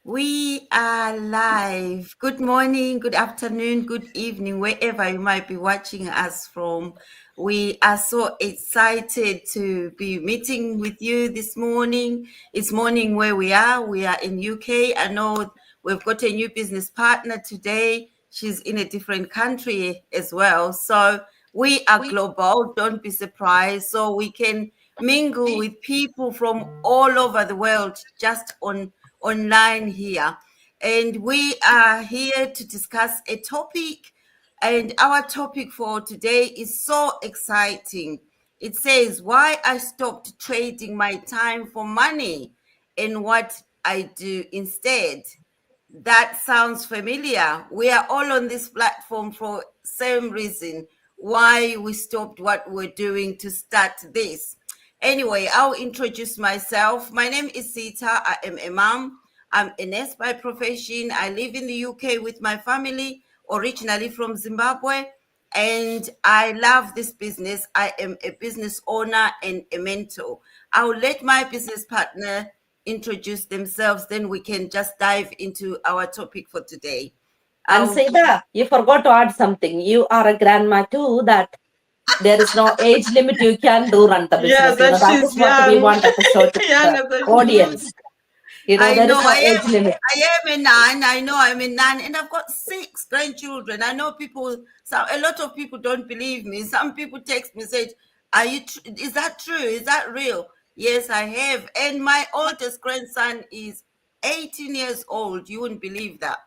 We are live. Good morning, good afternoon, good evening, wherever you might be watching us from. We are so excited to be meeting with you this morning. It's morning where we are. We are in UK. I know we've got a new business partner today. She's in a different country as well. So we are global. Don't be surprised. So we can mingle with people from all over the world just online here. And we are here to discuss a topic. And our topic for today is so exciting. It says, why I stopped trading my time for money and what I do instead. That sounds familiar. We are all on this platform for same reason why we stopped what we're doing to start this. Anyway, I'll introduce myself. My name is Sita. I am a mom. I'm a nurse by profession. I live in the UK with my family, originally from Zimbabwe, and I love this business. I am a business owner and a mentor. I'll let my business partner introduce themselves, then we can just dive into our topic for today. And Seda, you forgot to add something. You are a grandma too, that there is no age limit. You can do run the business. That That is she's what we young. want to show to the Younger than me. audience. I There know is no age limit. I am a nan. I know I'm a nan, and I've got 6 grandchildren. I know people. So a lot of people don't believe me. Some people text me say, "Are you? Is that true? Is that real?" Yes, I have. And my oldest grandson is 18 years old. You wouldn't believe that.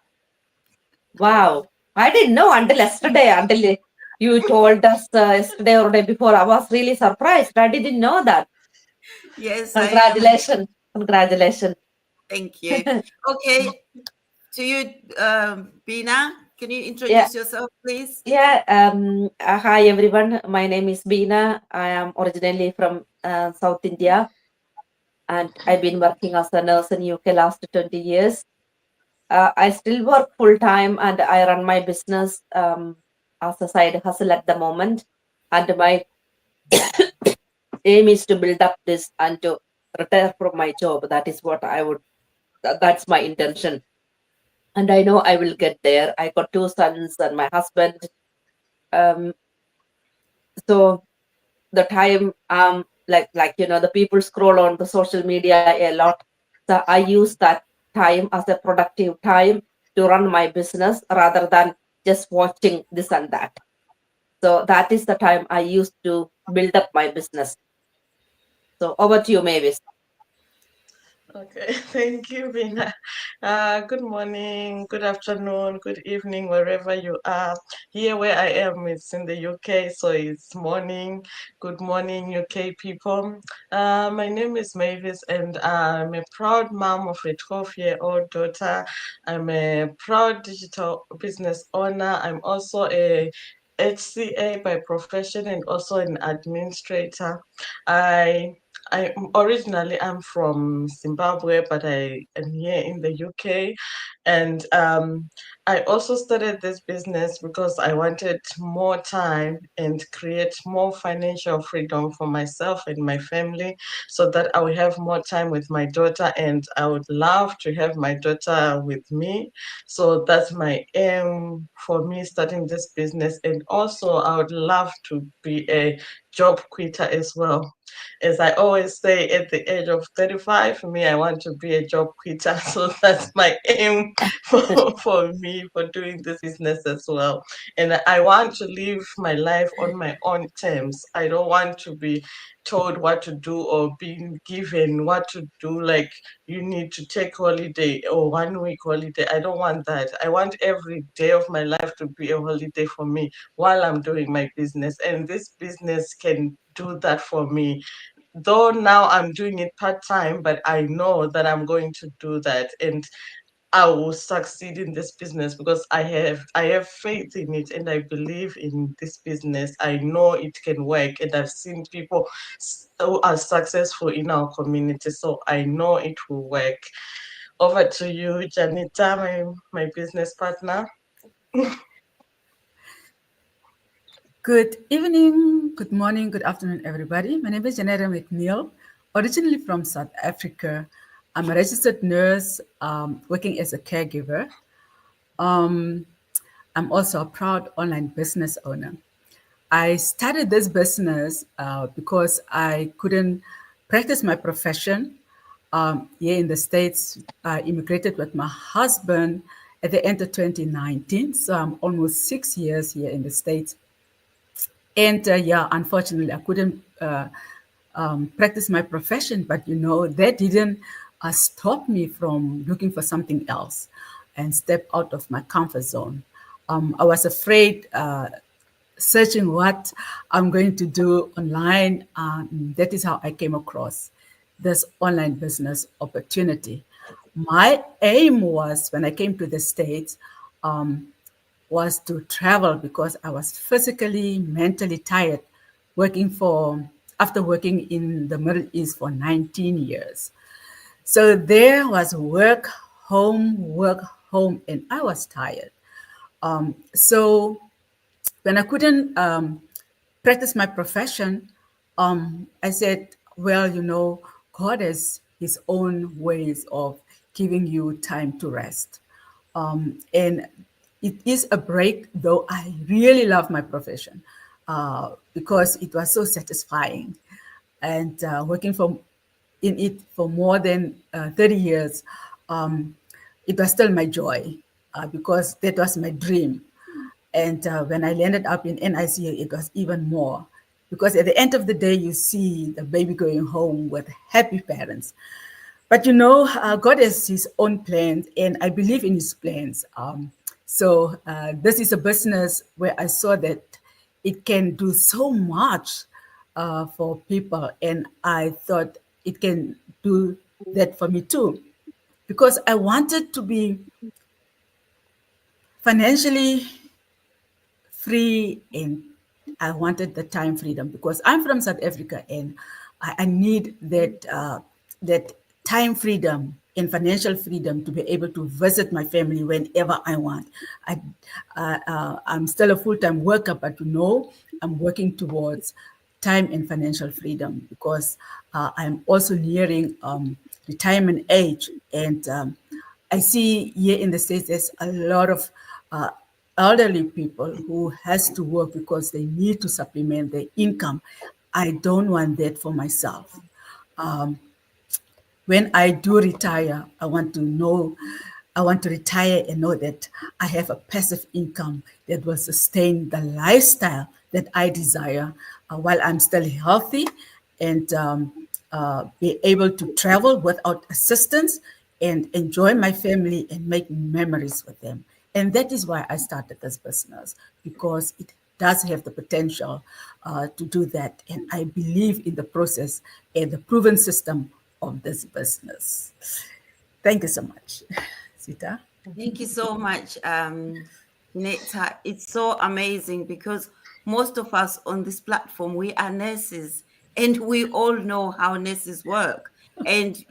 Wow. I didn't know until yesterday, until you told us yesterday or day before. I was really surprised. I didn't know that. Yes, I am. Congratulations. Congratulations. Thank you. Okay, to you, Bina. Can you Yeah. introduce yourself, please? Yeah. Hi, everyone. My name is Beena. I am originally from South India, and I've been working as a nurse in UK last 20 years. I still work full time and I run my business as a side hustle at the moment. And my aim is to build up this and to retire from my job. That is what I would, that's my intention. And I know I will get there. I got 2 sons and my husband. Um, so the time, the people scroll on the social media a lot. So I use that time as a productive time to run my business rather than just watching this and that. So that is the time I use to build up my business. So over to you, Mavis. Okay, thank you, Vina. Good morning, good afternoon, good evening, wherever you are. Here where I am, it's in the UK, so it's morning. Good morning, UK people. My name is Mavis, and I'm a proud mom of a 12-year-old daughter. I'm a proud digital business owner. I'm also a HCA by profession and also an administrator. I I originally I'm from Zimbabwe, but I am here in the UK, and I also started this business because I wanted more time and create more financial freedom for myself and my family, so that I will have more time with my daughter, and I would love to have my daughter with me. So that's my aim for me starting this business, and also I would love to be a job quitter as well. As I always say, at the age of 35, for me, I want to be a job quitter. So that's my aim for me for doing this business as well. And I want to live my life on my own terms. I don't want to be told what to do or being given what to do, like you need to take holiday or 1 week holiday. I don't want that. I want every day of my life to be a holiday for me while I'm doing my business. And this business can do that for me, though now I'm doing it part time, but I know that I'm going to do that, and I will succeed in this business because I have faith in it, and I believe in this business. I know it can work, and I've seen people who are successful in our community, so I know it will work. Over to you, Janita, my business partner. Good evening, good morning, good afternoon, everybody. My name is Janetta McNeil, originally from South Africa. I'm a registered nurse working as a caregiver. I'm also a proud online business owner. I started this business because I couldn't practice my profession here in the States. I immigrated with my husband at the end of 2019. So I'm almost 6 years here in the States. And yeah, unfortunately, I couldn't practice my profession, but that didn't stop me from looking for something else and step out of my comfort zone. I was afraid searching what I'm going to do online. That is how I came across this online business opportunity. My aim was, when I came to the States, was to travel because I was physically, mentally tired after working in the Middle East for 19 years. So there was work, home, and I was tired. So when I couldn't practice my profession, I said, well, God has his own ways of giving you time to rest. And it is a break, though I really love my profession because it was so satisfying. And working in it for more than 30 years, it was still my joy because that was my dream. And when I landed up in NICU, it was even more because at the end of the day, you see the baby going home with happy parents. But God has his own plans, and I believe in his plans. So this is a business where I saw that it can do so much for people, and I thought it can do that for me too, because I wanted to be financially free, and I wanted the time freedom because I'm from South Africa, and I need that time freedom and financial freedom to be able to visit my family whenever I want. I'm still a full-time worker, but I'm working towards time and financial freedom because I'm also nearing retirement age, and I see here in the States there's a lot of elderly people who has to work because they need to supplement their income. I don't want that for myself. When I do retire, I want to retire and know that I have a passive income that will sustain the lifestyle that I desire while I'm still healthy, and be able to travel without assistance and enjoy my family and make memories with them. And that is why I started this business, because it does have the potential to do that. And I believe in the process and the proven system of this business. Thank you so much, Sita. Thank you so much, Netta. It's so amazing because most of us on this platform, we are nurses, and we all know how nurses work. And,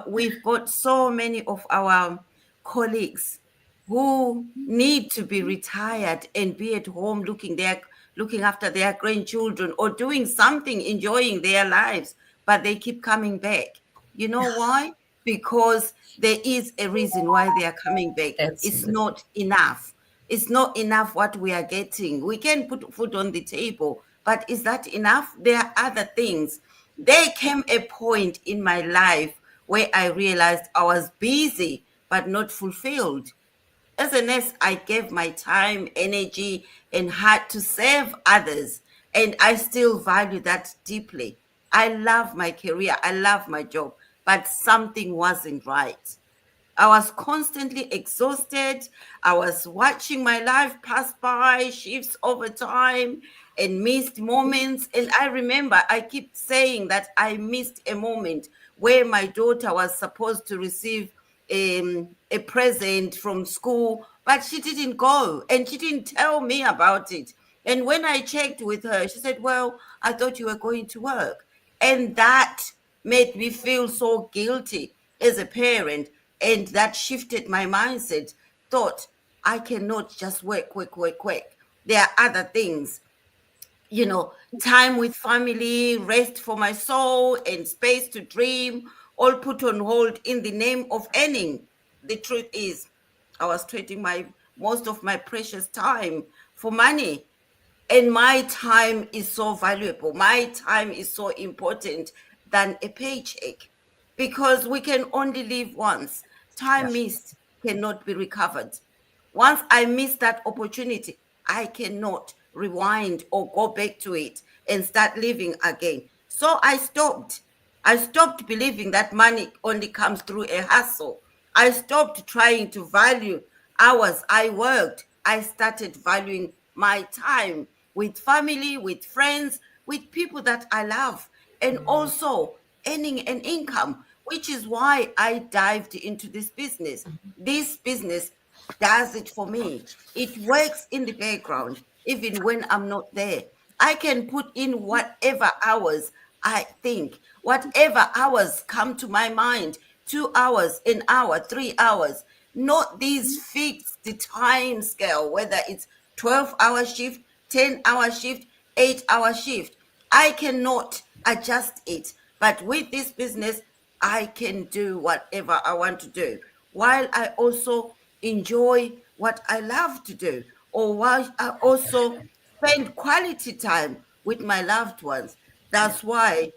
we've got so many of our colleagues who need to be retired and be at home looking after their grandchildren or doing something, enjoying their lives, but they keep coming back. You know why? Because there is a reason why they are coming back. Absolutely. It's not enough. It's not enough what we are getting. We can put food on the table, but is that enough? There are other things. There came a point in my life where I realized I was busy but not fulfilled. As a nurse, I gave my time, energy, and heart to serve others, and I still value that deeply. I love my career, I love my job, but something wasn't right. I was constantly exhausted. I was watching my life pass by, shifts over time, and missed moments. And I remember I keep saying that I missed a moment where my daughter was supposed to receive a present from school, but she didn't go and she didn't tell me about it. And when I checked with her, she said, well, I thought you were going to work. And that made me feel so guilty as a parent. And that shifted my mindset. Thought, I cannot just work. There are other things, time with family, rest for my soul, and space to dream all put on hold in the name of earning. The truth is, I was trading most of my precious time for money. And my time is so valuable. My time is so important than a paycheck, because we can only live once. Time missed cannot be recovered. Once I miss that opportunity, I cannot rewind or go back to it and start living again. So I stopped. I stopped believing that money only comes through a hustle. I stopped trying to value hours I worked. I started valuing my time with family, with friends, with people that I love, and also earning an income, which is why I dived into this business. This business does it for me. It works in the background, even when I'm not there. I can put in whatever hours I think, whatever hours come to my mind, 2 hours, an hour, 3 hours, not these fixed time scale, whether it's 12-hour shift, 10-hour shift, 8-hour shift. I cannot adjust it. But with this business, I can do whatever I want to do, while I also enjoy what I love to do, or while I also spend quality time with my loved ones. That's why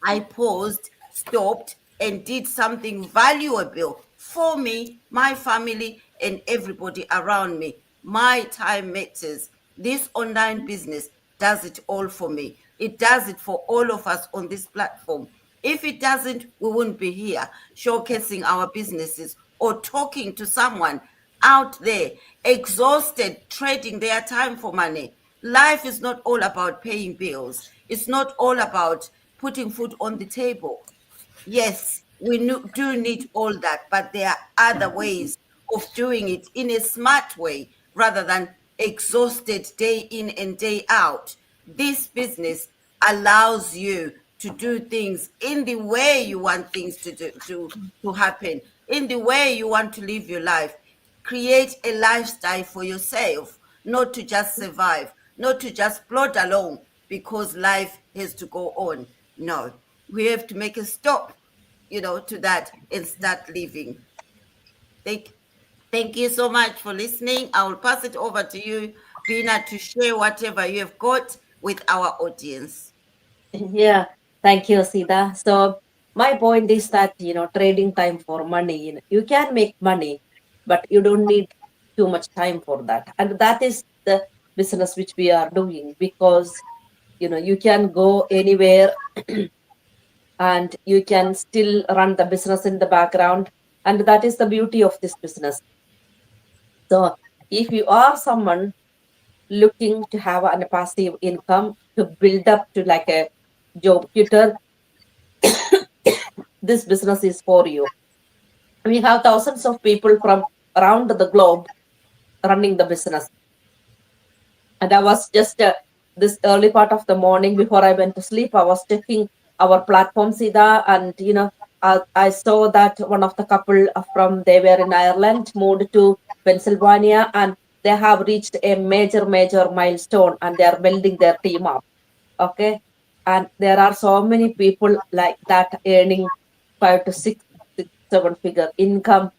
I paused, stopped, and did something valuable for me, my family, and everybody around me. My time matters. This online business does it all for me. It does it for all of us on this platform. If it doesn't, we wouldn't be here showcasing our businesses or talking to someone out there exhausted, trading their time for money. Life is not all about paying bills. It's not all about putting food on the table. Yes, we do need all that, but there are other ways of doing it in a smart way rather than exhausted day in and day out. This business allows you to do things in the way you want things to happen, in the way you want to live your life. Create a lifestyle for yourself, not to just survive, not to just plod along because life has to go on. No, we have to make a stop, to that and start living. Thank you so much for listening. I will pass it over to you, Bina, to share whatever you have got with our audience. Yeah, thank you, Sita. So my point is that trading time for money, you can make money, but you don't need too much time for that. And that is the business which we are doing, because you can go anywhere and you can still run the business in the background. And that is the beauty of this business. So if you are someone looking to have a passive income to build up to like a job tutor, this business is for you. We have thousands of people from around the globe running the business. And I was just this early part of the morning before I went to sleep, I was checking our platform, Sida, and I saw that one of the couple they were in Ireland, moved to Pennsylvania, and they have reached a major milestone, and they are building their team up. Okay, and there are so many people like that earning 5 to 6, 7 figure income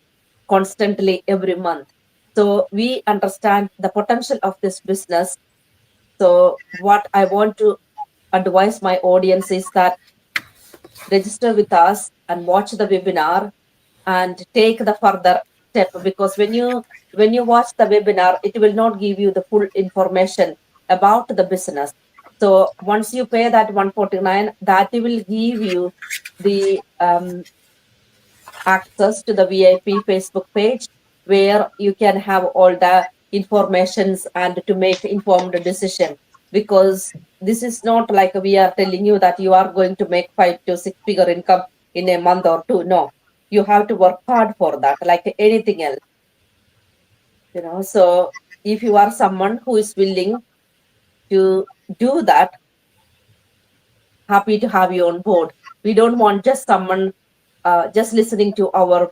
constantly every month. So we understand the potential of this business. So what I want to advise my audience is that register with us and watch the webinar and take the further step, because when you watch the webinar, it will not give you the full information about the business. So once you pay that 149, that will give you the access to the VIP Facebook page, where you can have all the informations and to make informed decision. Because this is not like we are telling you that you are going to make 5 to 6 figure income in a month or two. No, you have to work hard for that, like anything else. So if you are someone who is willing to do that, happy to have you on board. We don't want just someone just listening to our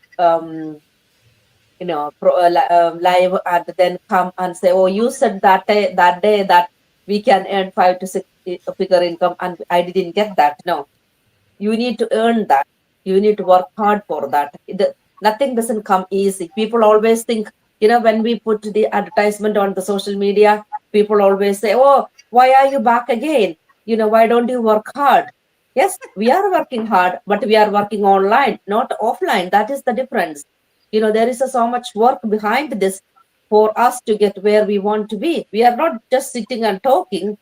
live and then come and say, oh, you said that day that we can earn 5 to 6 figure income and I didn't get that. No, you need to earn that. You need to work hard for that. Nothing doesn't come easy. People always think, when we put the advertisement on the social media, people always say, oh, why are you back again? Why don't you work hard? Yes, we are working hard, but we are working online, not offline. That is the difference. There is so much work behind this for us to get where we want to be. We are not just sitting and talking.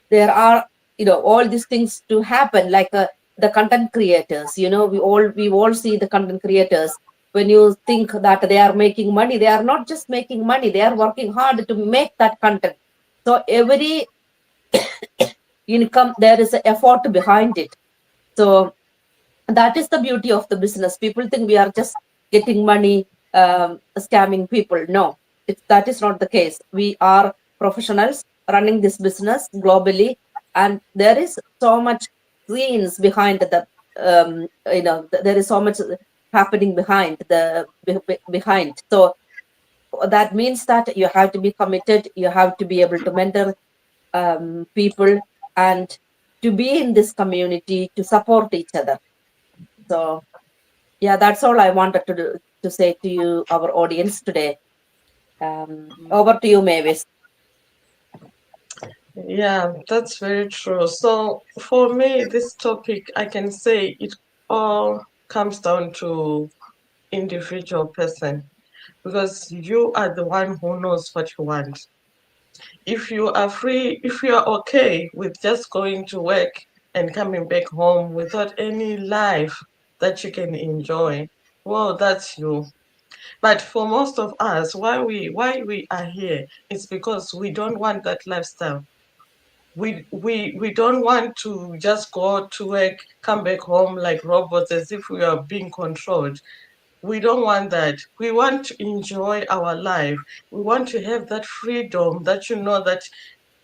There are all these things to happen, like the content creators. We all see the content creators. When you think that they are making money, they are not just making money, they are working hard to make that content. So every income, there is an effort behind it. So that is the beauty of the business. People think we are just getting money, scamming people. No, that is not the case. We are professionals running this business globally, and there is so much scenes behind there is so much happening behind. So that means that you have to be committed. You have to be able to mentor people, and to be in this community, to support each other. So yeah, that's all I wanted to say to you, our audience today. Over to you, Mavis. Yeah, that's very true. So for me, this topic, I can say it all comes down to individual person, because you are the one who knows what you want. If you are free, if you are okay with just going to work and coming back home without any life that you can enjoy, well, that's you. But for most of us, why we are here is because we don't want that lifestyle. We don't want to just go to work, come back home like robots as if we are being controlled. We don't want that. We want to enjoy our life. We want to have that freedom that that,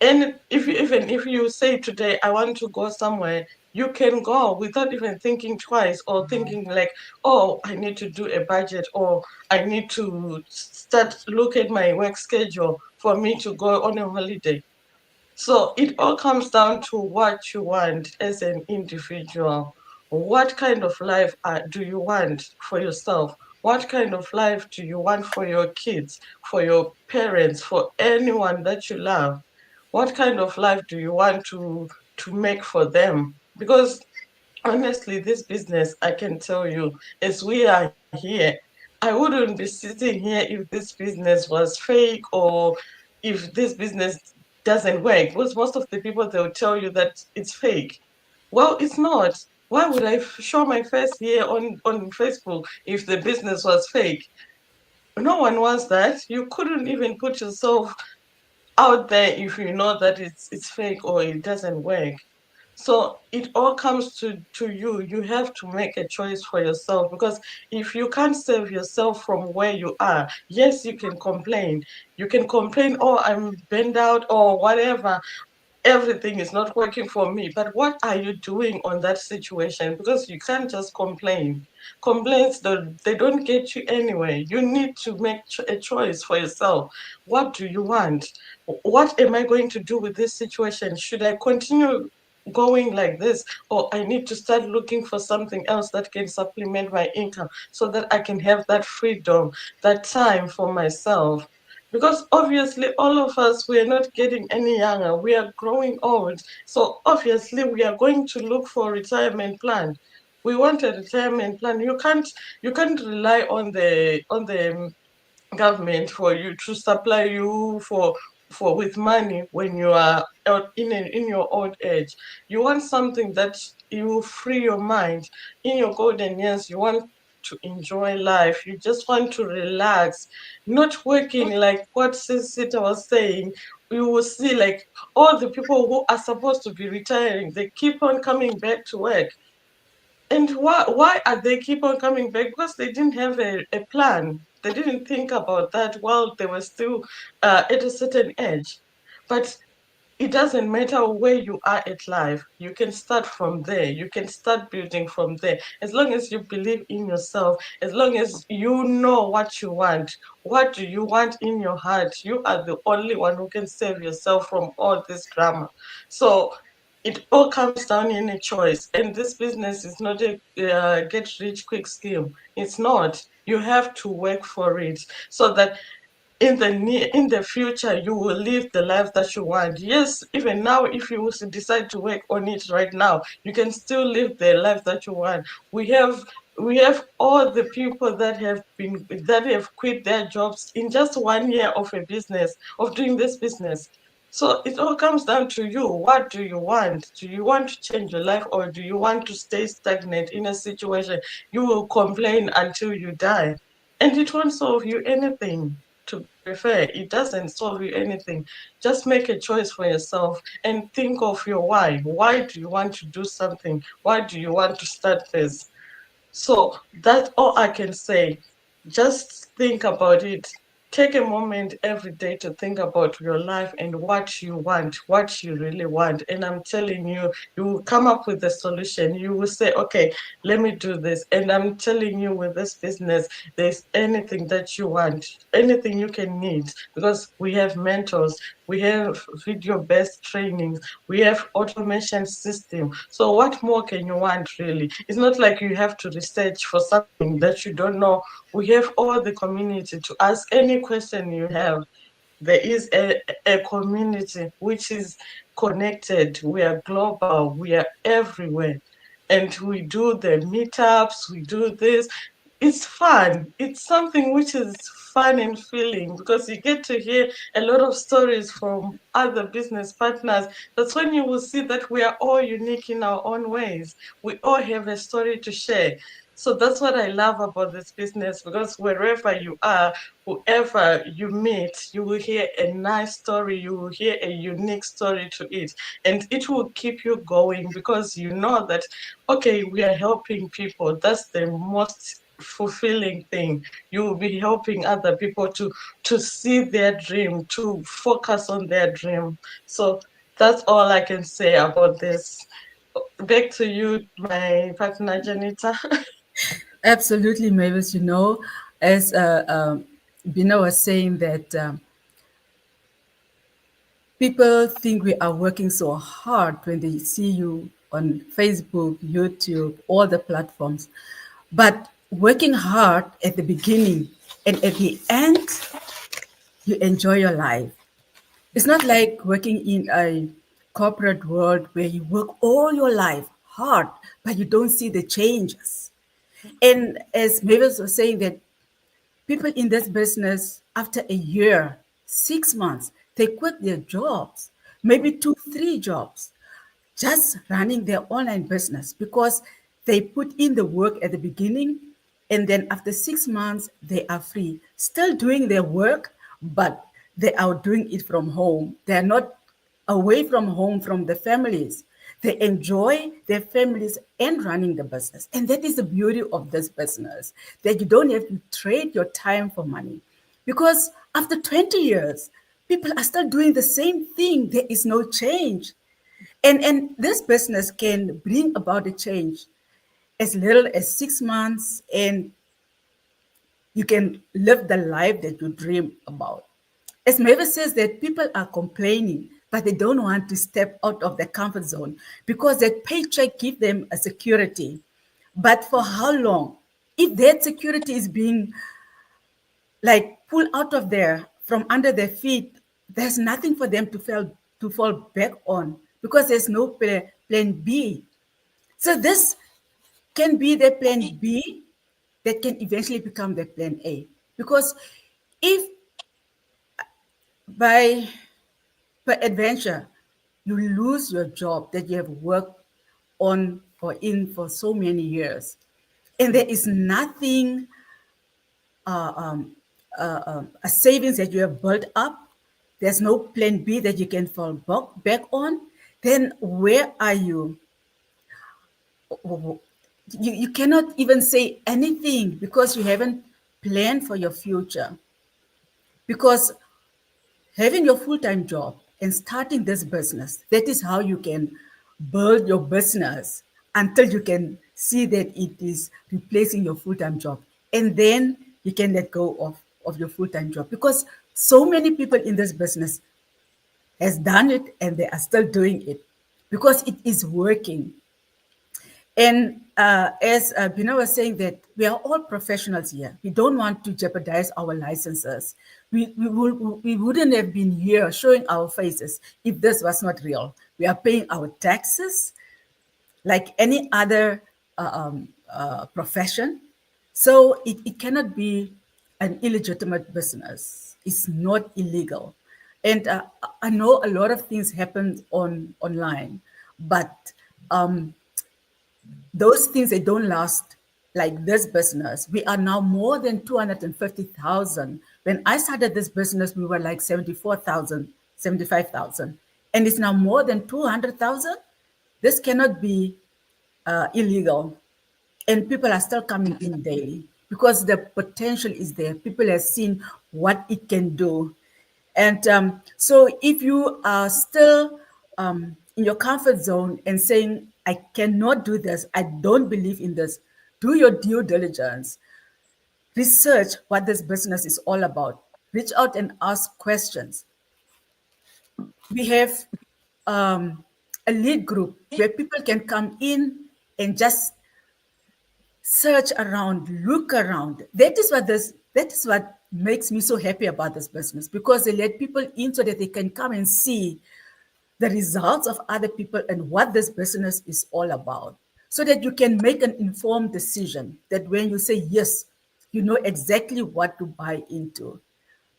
and even if you say today I want to go somewhere, you can go without even thinking twice, or thinking like, oh, I need to do a budget, or I need to start look at my work schedule for me to go on a holiday. So it all comes down to what you want as an individual. What kind of life do you want for yourself? What kind of life do you want for your kids, for your parents, for anyone that you love? What kind of life do you want to make for them? Because honestly, this business, I can tell you, as we are here, I wouldn't be sitting here if this business was fake, or if this business doesn't work. Because most of the people, they'll tell you that it's fake. Well, it's not. Why would I show my face here on Facebook if the business was fake? No one wants that. You couldn't even put yourself out there if you know that it's fake or it doesn't work. So it all comes to you. You have to make a choice for yourself, because if you can't save yourself from where you are, yes, you can complain. You can complain, oh, I'm burned out or whatever. Everything is not working for me. But what are you doing on that situation? Because you can't just complain. Complaints, they don't get you anywhere. You need to make a choice for yourself. What do you want? What am I going to do with this situation? Should I continue going like this, or I need to start looking for something else that can supplement my income so that I can have that freedom, that time for myself? Because obviously all of us, we are not getting any younger, we are growing old. So obviously we are going to look for a retirement plan. We want a retirement plan. You can't rely on the government for you to supply you for with money when you are in your old age. You want something that you free your mind. In your golden years, you want to enjoy life. You just want to relax, not working like what Sita was saying. You will see like all the people who are supposed to be retiring, they keep on coming back to work. And why are they keep on coming back? Because they didn't have a plan. They didn't think about that while they were still at a certain age. But it doesn't matter where you are at life. You can start from there. You can start building from there. As long as you believe in yourself, as long as you know what you want, what do you want in your heart, you are the only one who can save yourself from all this drama. So it all comes down in a choice. And this business is not a get rich quick scheme. It's not. You have to work for it so that in the future you will live the life that you want. Yes, even now, if you decide to work on it right now, you can still live the life that you want. We have all the people that have quit their jobs in just 1 year of a business, of doing this business. So it all comes down to you. What do you want? Do you want to change your life, or do you want to stay stagnant in a situation you will complain until you die? And it won't solve you anything. To be fair, it doesn't solve you anything. Just make a choice for yourself and think of your why. Why do you want to do something? Why do you want to start this? So that's all I can say. Just think about it. Take a moment every day to think about your life and what you want, what you really want. And I'm telling you, you will come up with a solution. You will say, okay, let me do this. And I'm telling you, with this business, there's anything that you want, anything you can need, because we have mentors, we have video-based trainings, we have automation system. So what more can you want, really? It's not like you have to research for something that you don't know. We have all the community to ask any question you have. There is a community which is connected. We are global. We are everywhere. And we do the meetups, we do this. It's fun. It's something which is fun and feeling, because you get to hear a lot of stories from other business partners. That's when you will see that we are all unique in our own ways. We all have a story to share. So that's what I love about this business, because wherever you are, whoever you meet, you will hear a nice story, you will hear a unique story to it. And it will keep you going, because you know that, okay, we are helping people. That's the most fulfilling thing. You will be helping other people to see their dream, to focus on their dream. So that's all I can say about this. Back to you, my partner Janita. Absolutely, Mavis. As Bina was saying, that people think we are working so hard when they see you on Facebook, YouTube, all the platforms. But working hard at the beginning and at the end, you enjoy your life. It's not like working in a corporate world where you work all your life hard, but you don't see the changes. And as Mavis was saying, that people in this business, after a year, 6 months, they quit their jobs, maybe two, three jobs, just running their online business because they put in the work at the beginning, and then after 6 months, they are free, still doing their work, but they are doing it from home. They are not away from home from the families. They enjoy their families and running the business. And that is the beauty of this business, that you don't have to trade your time for money. Because after 20 years, people are still doing the same thing. There is no change. And this business can bring about a change as little as 6 months, and you can live the life that you dream about. As Mavis says, that people are complaining, but they don't want to step out of their comfort zone because that paycheck gives them a security. But for how long? If that security is being like pulled out of there from under their feet, there's nothing for them to fall back on because there's no plan B. So this can be the plan B that can eventually become the plan A. Because if by per adventure you lose your job that you have worked on or in for so many years, and there is nothing, a savings that you have built up, there's no plan B that you can fall back on, then where are you? You cannot even say anything because you haven't planned for your future. Because having your full-time job and starting this business, that is how you can build your business until you can see that it is replacing your full-time job. And then you can let go of your full-time job, because so many people in this business has done it and they are still doing it. because it is working. And as Bina was saying, that we are all professionals here. We don't want to jeopardize our licenses. We wouldn't have been here showing our faces if this was not real. We are paying our taxes like any other profession. So it cannot be an illegitimate business. It's not illegal. And I know a lot of things happen online, but those things, they don't last like this business. We are now more than 250,000. When I started this business, we were like 74,000, 75,000, and it's now more than 200,000. This cannot be illegal. And people are still coming in daily because the potential is there. People have seen what it can do. And so if you are still in your comfort zone and saying, I cannot do this, I don't believe in this, do your due diligence. Research what this business is all about. Reach out and ask questions. We have a lead group where people can come in and just search around, look around. That is what makes me so happy about this business, because they let people in so that they can come and see the results of other people and what this business is all about, so that you can make an informed decision, that when you say yes, you know exactly what to buy into.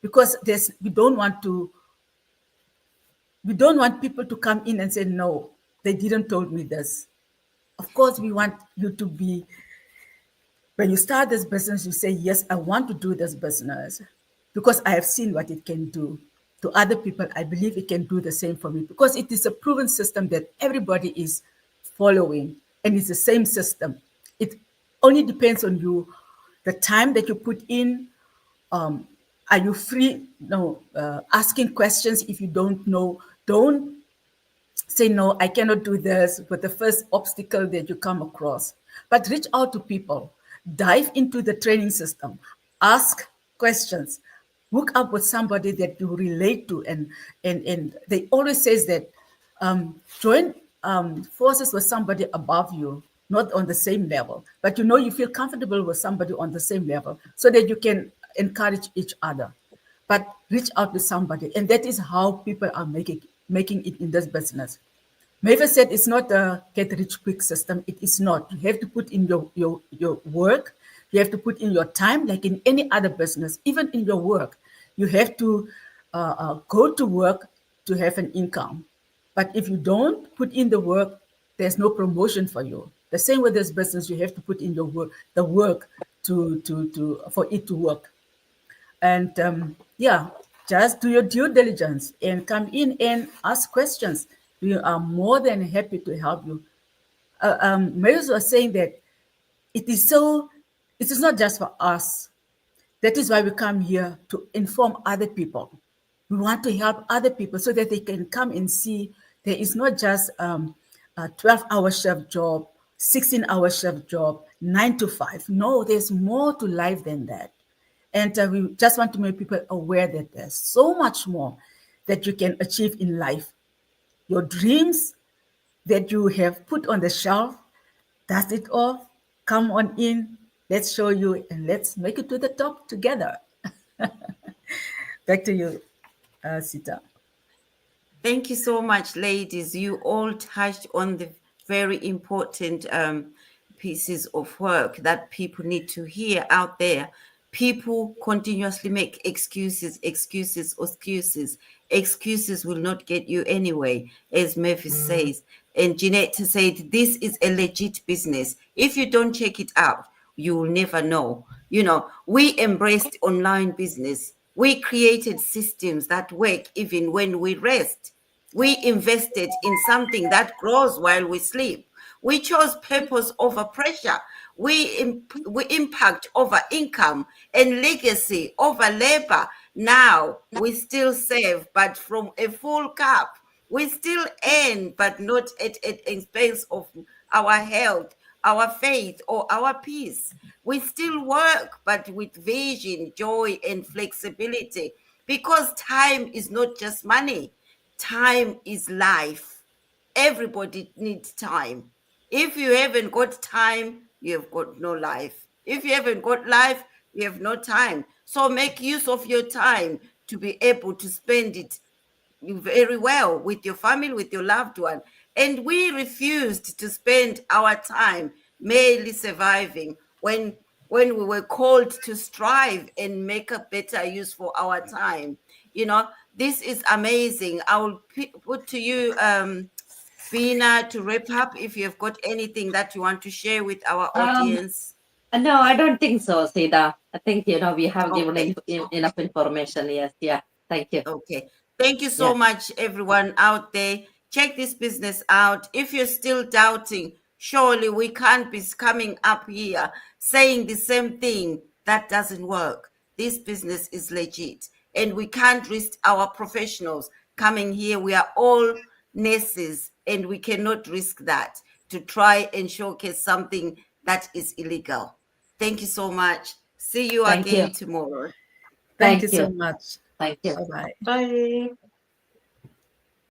Because we don't want people to come in and say, no, they didn't told me this. Of course, we want you to be, when you start this business, you say, yes, I want to do this business because I have seen what it can do to other people. I believe it can do the same for me, because it is a proven system that everybody is following, and it's the same system. It only depends on you, the time that you put in. Are you free? No, asking questions if you don't know. Don't say, no, I cannot do this with the first obstacle that you come across. But reach out to people, dive into the training system, ask questions, hook up with somebody that you relate to. And they always says that join forces with somebody above you, not on the same level, but you feel comfortable with somebody on the same level so that you can encourage each other. But reach out to somebody, and that is how people are making it in this business. Mavis said it's not a get rich quick system. It is not. You have to put in your work. You have to put in your time, like in any other business. Even in your work, you have to go to work to have an income. But if you don't put in the work, there's no promotion for you. The same with this business, you have to put in the work for it to work. And just do your due diligence and come in and ask questions. We are more than happy to help you. Mavis was saying that it is not just for us. That is why we come here, to inform other people. We want to help other people so that they can come and see there is not just a 12-hour shift job, 16-hour shift job, 9 to 5. No, there's more to life than that. And we just want to make people aware that there's so much more that you can achieve in life. Your dreams that you have put on the shelf, dust it off, come on in, let's show you, and let's make it to the top together. Back to you, Sita. Thank you so much, ladies. You all touched on the very important pieces of work that people need to hear out there. People continuously make excuses. Excuses will not get you anyway, as Mavis says. And Jeanette said, this is a legit business. If you don't check it out, you will never know. We embraced online business. We created systems that work even when we rest. We invested in something that grows while we sleep. We chose purpose over pressure. We impact over income, and legacy over labor. Now we still save, but from a full cup. We still earn, but not at expense of our health, our faith, or our peace. We still work, but with vision, joy, and flexibility, because time is not just money. Time is life. everybody needs time. If you haven't got time, you have got no life. If you haven't got life, you have no time. So make use of your time to be able to spend it very well with your family, with your loved one. And we refused to spend our time merely surviving when we were called to strive and make a better use for our time. This is amazing. I will put to you, Bina, to wrap up if you've got anything that you want to share with our audience. No, I don't think so, Sida. I think, we have given Okay. enough information. Yes. Yeah. Thank you. Okay. Thank you so much, everyone out there. Check this business out. If you're still doubting, surely we can't be coming up here saying the same thing. That doesn't work. This business is legit. And we can't risk our professionals coming here. We are all nurses, and we cannot risk that to try and showcase something that is illegal. Thank you so much. See you Thank again you. tomorrow. Thank Thank you so you. much. Thank you. Bye-bye. Bye.